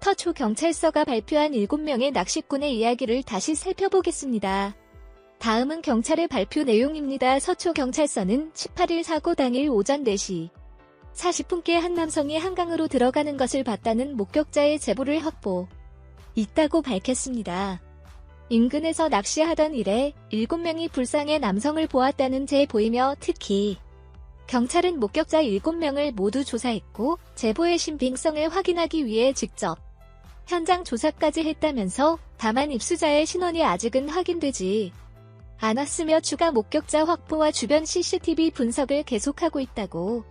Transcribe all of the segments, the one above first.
서초경찰서가 발표한 7명의 낚시꾼의 이야기를 다시 살펴보겠습니다. 다음은 경찰의 발표 내용입니다. 서초경찰서는 18일 사고 당일 오전 4시 40분께 한 남성이 한강으로 들어가는 것을 봤다는 목격자의 제보를 확보 있다고 밝혔습니다. 인근에서 낚시하던 일에 7명이 불상의 남성을 보았다는 제보이며 특히 경찰은 목격자 7명을 모두 조사했고 제보의 신빙성을 확인하기 위해 직접 현장 조사까지 했다면서 다만 입수자의 신원이 아직은 확인되지 않았으며 추가 목격자 확보와 주변 CCTV 분석을 계속하고 있다고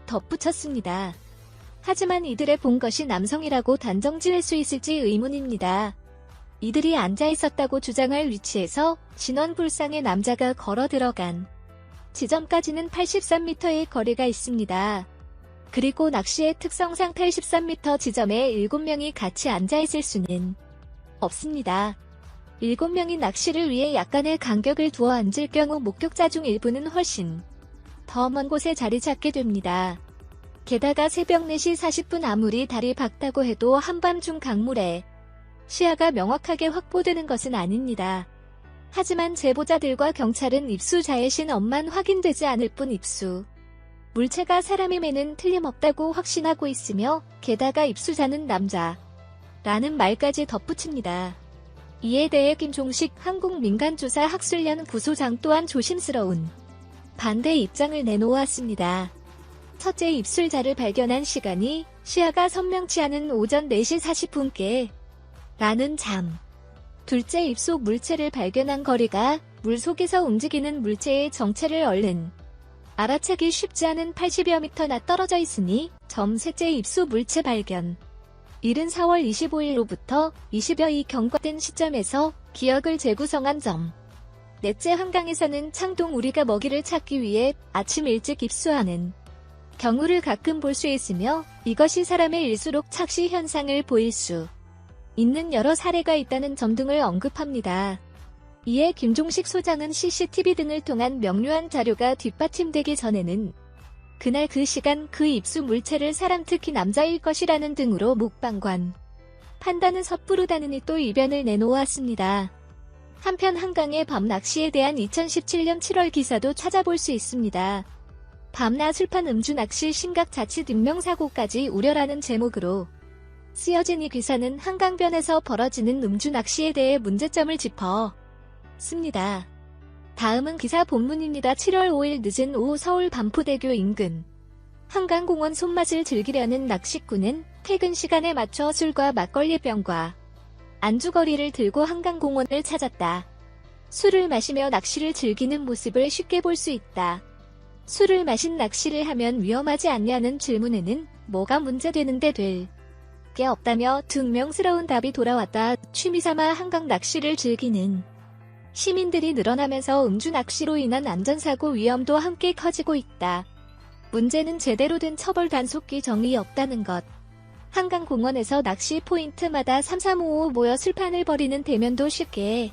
덧붙였습니다. 하지만 이들의 본 것이 남성이라고 단정 지을 수 있을지 의문입니다. 이들이 앉아 있었다고 주장할 위치에서 신원 불상의 남자가 걸어 들어간 지점까지는 83m의 거리가 있습니다. 그리고 낚시의 특성상 83m 지점에 7명이 같이 앉아있을 수는 없습니다. 7명이 낚시를 위해 약간의 간격을 두어 앉을 경우 목격자 중 일부는 훨씬 더 먼 곳에 자리 잡게 됩니다. 게다가 새벽 4시 40분 아무리 달이 밝다고 해도 한밤중 강물에 시야가 명확하게 확보되는 것은 아닙니다. 하지만 제보자들과 경찰은 입수자의 신원만 확인되지 않을 뿐 입수 물체가 사람임에는 틀림없다고 확신하고 있으며 게다가 입수자는 남자라는 말까지 덧붙입니다. 이에 대해 김종식 한국민간조사학술연구소장 또한 조심스러운 반대 입장을 내놓았습니다. 첫째, 입술자를 발견한 시간이 시야가 선명치 않은 오전 4시 40분께 라는 점. 둘째, 입속 물체를 발견한 거리가 물속에서 움직이는 물체의 정체를 얼른 알아채기 쉽지 않은 80여 미터나 떨어져 있으니 점. 셋째, 입속 물체 발견 일은 4월 25일로부터 20여일 경과된 시점에서 기억을 재구성한 점. 넷째, 한강에서는 창동 우리가 먹이를 찾기 위해 아침 일찍 입수하는 경우를 가끔 볼 수 있으며 이것이 사람의 일수록 착시 현상을 보일 수 있는 여러 사례가 있다는 점 등을 언급합니다. 이에 김종식 소장은 CCTV 등을 통한 명료한 자료가 뒷받침되기 전에는 그날 그 시간 그 입수 물체를 사람 특히 남자일 것이라는 등으로 목방관 판단은 섣부르다느니 또 이변을 내놓았습니다. 한편 한강의 밤낚시에 대한 2017년 7월 기사도 찾아볼 수 있습니다. 밤낮 술판 음주낚시 심각 자칫 인명사고까지 우려라는 제목으로 쓰여진 이 기사는 한강변에서 벌어지는 음주낚시에 대해 문제점을 짚었습니다. 다음은 기사 본문입니다. 7월 5일 늦은 오후 서울 반포대교 인근 한강공원 손맛을 즐기려는 낚시꾼은 퇴근 시간에 맞춰 술과 막걸리병과 안주거리를 들고 한강공원을 찾았다. 술을 마시며 낚시를 즐기는 모습을 쉽게 볼 수 있다. 술을 마신 낚시를 하면 위험하지 않냐는 질문에는 뭐가 문제되는데 될 게 없다며 증명스러운 답이 돌아왔다. 취미삼아 한강 낚시를 즐기는 시민들이 늘어나면서 음주낚시로 인한 안전사고 위험도 함께 커지고 있다. 문제는 제대로 된 처벌 단속기 정이 없다는 것. 한강공원에서 낚시 포인트마다 3355 모여 술판을 벌이는 대면도 쉽게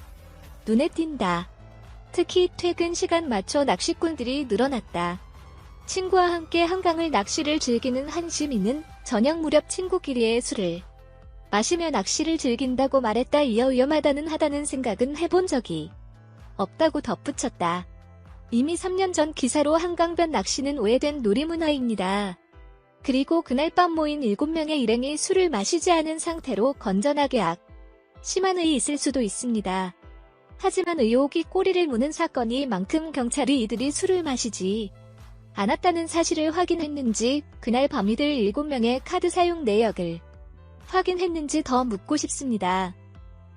눈에 띈다. 특히 퇴근 시간 맞춰 낚시꾼들이 늘어났다. 친구와 함께 한강을 낚시를 즐기는 한 시민은 저녁 무렵 친구끼리의 술을 마시며 낚시를 즐긴다고 말했다. 이어 위험하다는 하다는 생각은 해본 적이 없다고 덧붙였다. 이미 3년 전 기사로 한강변 낚시는 오래된 놀이문화입니다. 그리고 그날 밤 모인 7명의 일행이 술을 마시지 않은 상태로 건전하게 심한 의이 있을 수도 있습니다. 하지만 의혹이 꼬리를 무는 사건이 만큼 경찰이 이들이 술을 마시지 않았다는 사실을 확인했는지 그날 밤 이들 7명의 카드 사용 내역을 확인했는지 더 묻고 싶습니다.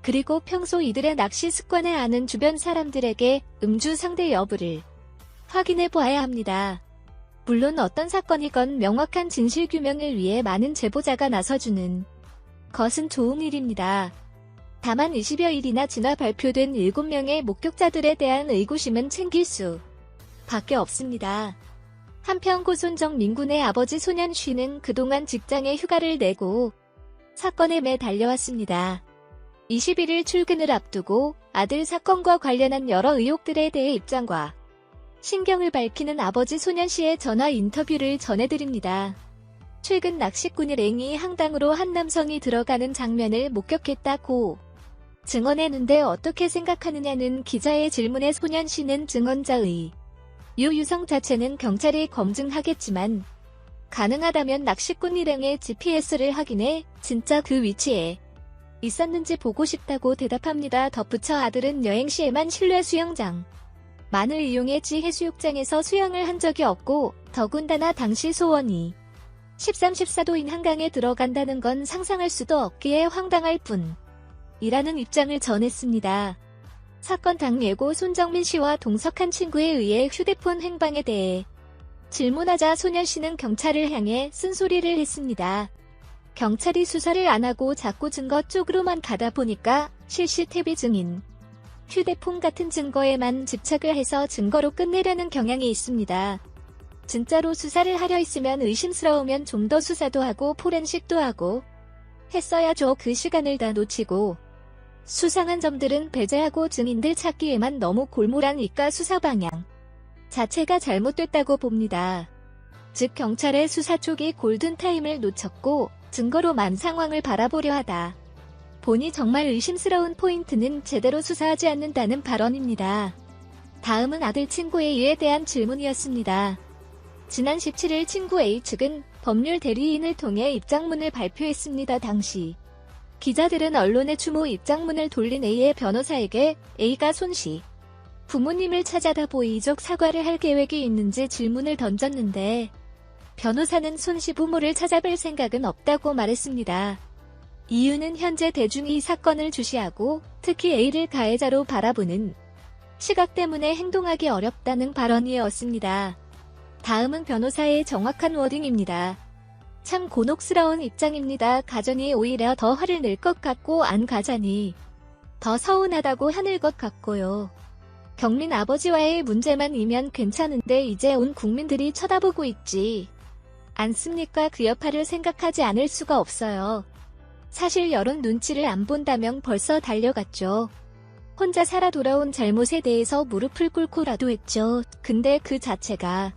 그리고 평소 이들의 낚시 습관을 아는 주변 사람들에게 음주 상대 여부를 확인해 보아야 합니다. 물론 어떤 사건이건 명확한 진실규명을 위해 많은 제보자가 나서주는 것은 좋은 일입니다. 다만 20여일이나 지나 발표된 7명의 목격자들에 대한 의구심은 챙길 수 밖에 없습니다. 한편 고손정 민군의 아버지 소년 쉬는 그동안 직장에 휴가를 내고 사건에 매 달려왔습니다. 21일 출근을 앞두고 아들 사건과 관련한 여러 의혹들에 대해 입장과 신경을 밝히는 아버지 소년 씨의 전화 인터뷰를 전해드립니다. 최근 낚시꾼 일행이 한강으로 한 남성이 들어가는 장면을 목격했다고 증언했는데 어떻게 생각하느냐는 기자의 질문에 소년씨는 증언자의 유유성 자체는 경찰이 검증하겠지만 가능하다면 낚시꾼 일행의 GPS를 확인해 진짜 그 위치에 있었는지 보고 싶다고 대답합니다. 덧붙여 아들은 여행 시에만 실내 수영장 만을 이용했지 해수욕장에서 수영을 한 적이 없고 더군다나 당시 소원이 13, 14도인 한강에 들어간다는 건 상상할 수도 없기에 황당할 뿐이라는 입장을 전했습니다. 사건 당 예고 손정민 씨와 동석한 친구에 의해 휴대폰 횡방에 대해 질문하자 소년씨는 경찰을 향해 쓴소리를 했습니다. 경찰이 수사를 안 하고 자꾸 증거 쪽으로만 가다 보니까 CCTV 증인, 휴대폰 같은 증거에만 집착을 해서 증거로 끝내려는 경향이 있습니다. 진짜로 수사를 하려 했으면 의심스러우면 좀 더 수사도 하고 포렌식도 하고 했어야죠. 그 시간을 다 놓치고 수상한 점들은 배제하고 증인들 찾기에만 너무 골몰하니까 수사 방향 자체가 잘못됐다고 봅니다. 즉 경찰의 수사 쪽이 골든타임을 놓쳤고 증거로만 상황을 바라보려 하다 보니 정말 의심스러운 포인트는 제대로 수사하지 않는다는 발언입니다. 다음은 아들 친구 A에 대한 질문이었습니다. 지난 17일 친구 A 측은 법률 대리인을 통해 입장문을 발표했습니다. 당시 기자들은 언론의 추모 입장문을 돌린 A의 변호사에게 A가 손씨 부모님을 찾아다 보이적 사과를 할 계획이 있는지 질문을 던졌는데 변호사는 손씨 부모를 찾아뵐 생각은 없다고 말했습니다. 이유는 현재 대중이 이 사건을 주시하고 특히 A를 가해자로 바라보는 시각 때문에 행동하기 어렵다는 발언이었습니다. 다음은 변호사의 정확한 워딩입니다. 참 곤혹스러운 입장입니다. 가정이 오히려 더 화를 낼 것 같고 안 가자니 더 서운하다고 하늘 것 같고요. 경민 아버지와의 문제만이면 괜찮은데 이제 온 국민들이 쳐다보고 있지 않습니까? 그 여파를 생각하지 않을 수가 없어요. 사실 여론 눈치를 안 본다면 벌써 달려갔죠. 혼자 살아 돌아온 잘못에 대해서 무릎을 꿇고라도 했죠. 근데 그 자체가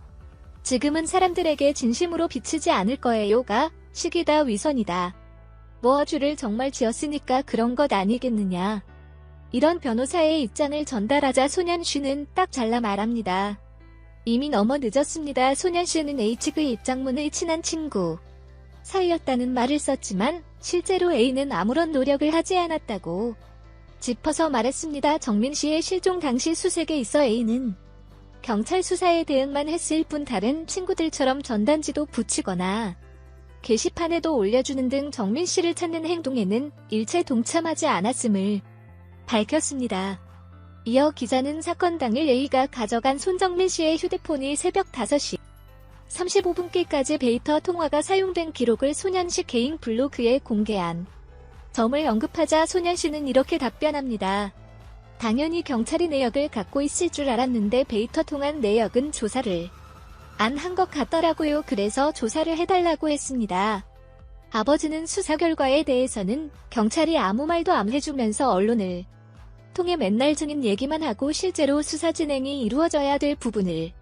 지금은 사람들에게 진심으로 비치지 않을 거예요가 시기다 위선이다. 뭐 죄를 정말 지었으니까 그런 것 아니겠느냐. 이런 변호사의 입장을 전달하자 소년씨는 딱 잘라 말합니다. 이미 너무 늦었습니다. 소년씨는 H측의 입장문의 친한 친구 사이였다는 말을 썼지만 실제로 A는 아무런 노력을 하지 않았다고 짚어서 말했습니다. 정민씨의 실종 당시 수색에 있어 A는 경찰 수사에 대응만 했을 뿐 다른 친구들처럼 전단지도 붙이거나 게시판에도 올려주는 등 정민씨를 찾는 행동에는 일체 동참하지 않았음을 밝혔습니다. 이어 기자는 사건 당일 A가 가져간 손정민씨의 휴대폰이 새벽 5시 35분께까지 데이터 통화가 사용된 기록을 소년씨 개인 블로그에 공개한 점을 언급하자 소년씨는 이렇게 답변합니다. 당연히 경찰이 내역을 갖고 있을 줄 알았는데 데이터 통한 내역은 조사를 안 한 것 같더라고요. 그래서 조사를 해달라고 했습니다. 아버지는 수사 결과에 대해서는 경찰이 아무 말도 안 해주면서 언론을 통해 맨날 증인 얘기만 하고 실제로 수사 진행이 이루어져야 될 부분을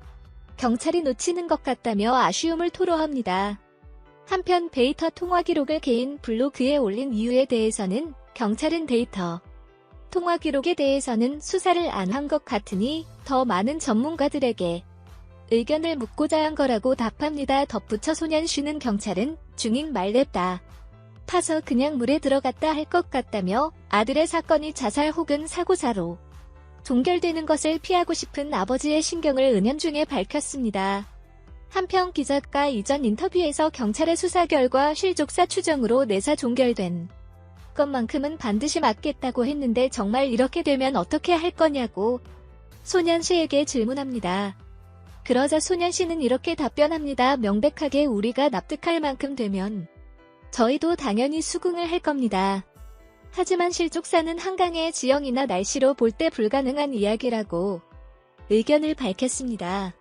경찰이 놓치는 것 같다며 아쉬움을 토로합니다. 한편 데이터 통화 기록을 개인 블로그에 올린 이유에 대해서는 경찰은 데이터 통화 기록에 대해서는 수사를 안 한 것 같으니 더 많은 전문가들에게 의견을 묻고자 한 거라고 답합니다. 덧붙여 소년씨는 경찰은 중인 말 냅다 파서 그냥 물에 들어갔다 할 것 같다며 아들의 사건이 자살 혹은 사고사로 종결되는 것을 피하고 싶은 아버지의 신경을 은연중에 밝혔습니다. 한편 기자가 이전 인터뷰에서 경찰의 수사 결과 실족사 추정으로 내사 종결된 것만큼은 반드시 맞겠다고 했는데 정말 이렇게 되면 어떻게 할 거냐고 소년씨에게 질문합니다. 그러자 소년씨는 이렇게 답변합니다. 명백하게 우리가 납득할 만큼 되면 저희도 당연히 수긍을 할 겁니다. 하지만 실족사는 한강의 지형이나 날씨로 볼 때 불가능한 이야기라고 의견을 밝혔습니다.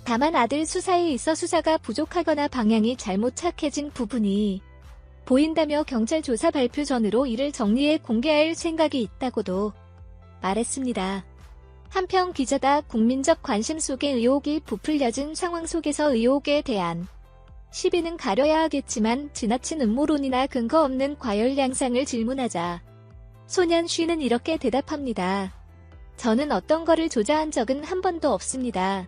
다만 아들 수사에 있어 수사가 부족하거나 방향이 잘못 착해진 부분이 보인다며 경찰 조사 발표 전으로 이를 정리해 공개할 생각이 있다고도 말했습니다. 한편 기자다 국민적 관심 속에 의혹이 부풀려진 상황 속에서 의혹에 대한 시비는 가려야 하겠지만 지나친 음모론이나 근거 없는 과열 양상을 질문하자 소년 쉬는 이렇게 대답합니다. 저는 어떤 거를 조작한 적은 한 번도 없습니다.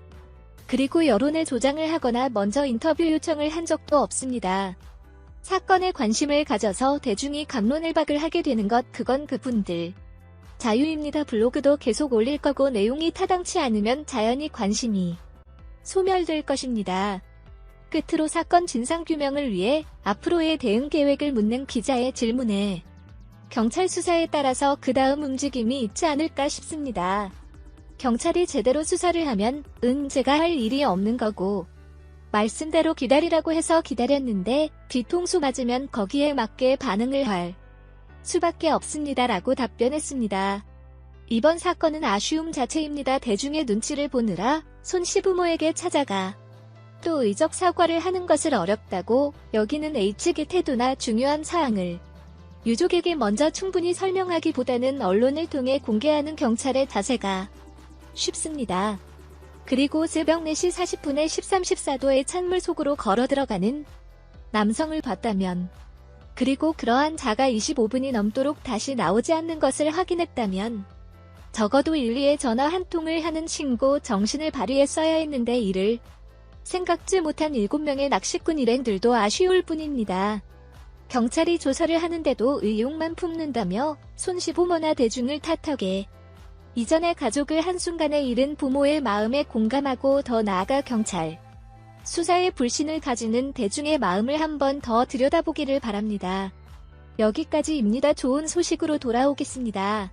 그리고 여론의 조장을 하거나 먼저 인터뷰 요청을 한 적도 없습니다. 사건에 관심을 가져서 대중이 갑론을박을 하게 되는 것 그건 그분들 자유입니다. 블로그도 계속 올릴 거고 내용이 타당치 않으면 자연히 관심이 소멸될 것입니다. 끝으로 사건 진상규명을 위해 앞으로의 대응 계획을 묻는 기자의 질문에 경찰 수사에 따라서 그 다음 움직임이 있지 않을까 싶습니다. 경찰이 제대로 수사를 하면 제가 할 일이 없는 거고 말씀대로 기다리라고 해서 기다렸는데 뒤통수 맞으면 거기에 맞게 반응을 할 수밖에 없습니다. 라고 답변했습니다. 이번 사건은 아쉬움 자체입니다. 대중의 눈치를 보느라 손 시부모에게 찾아가 또 의적 사과를 하는 것을 어렵다고 여기는 H측의 태도나 중요한 사항을 유족에게 먼저 충분히 설명하기보다는 언론을 통해 공개하는 경찰의 자세가 쉽습니다. 그리고 새벽 4시 40분에 13, 14도의 찬물 속으로 걸어 들어가는 남성을 봤다면 그리고 그러한 자가 25분이 넘도록 다시 나오지 않는 것을 확인했다면 적어도 112에 전화 한 통을 하는 신고 정신을 발휘했어야 했는데 이를 생각지 못한 7명의 낚시꾼 일행들도 아쉬울 뿐입니다. 경찰이 조사를 하는데도 의욕만 품는다며 손시부모나 대중을 탓하게 이전의 가족을 한순간에 잃은 부모의 마음에 공감하고 더 나아가 경찰 수사에 불신을 가지는 대중의 마음을 한 번 더 들여다보기를 바랍니다. 여기까지입니다. 좋은 소식으로 돌아오겠습니다.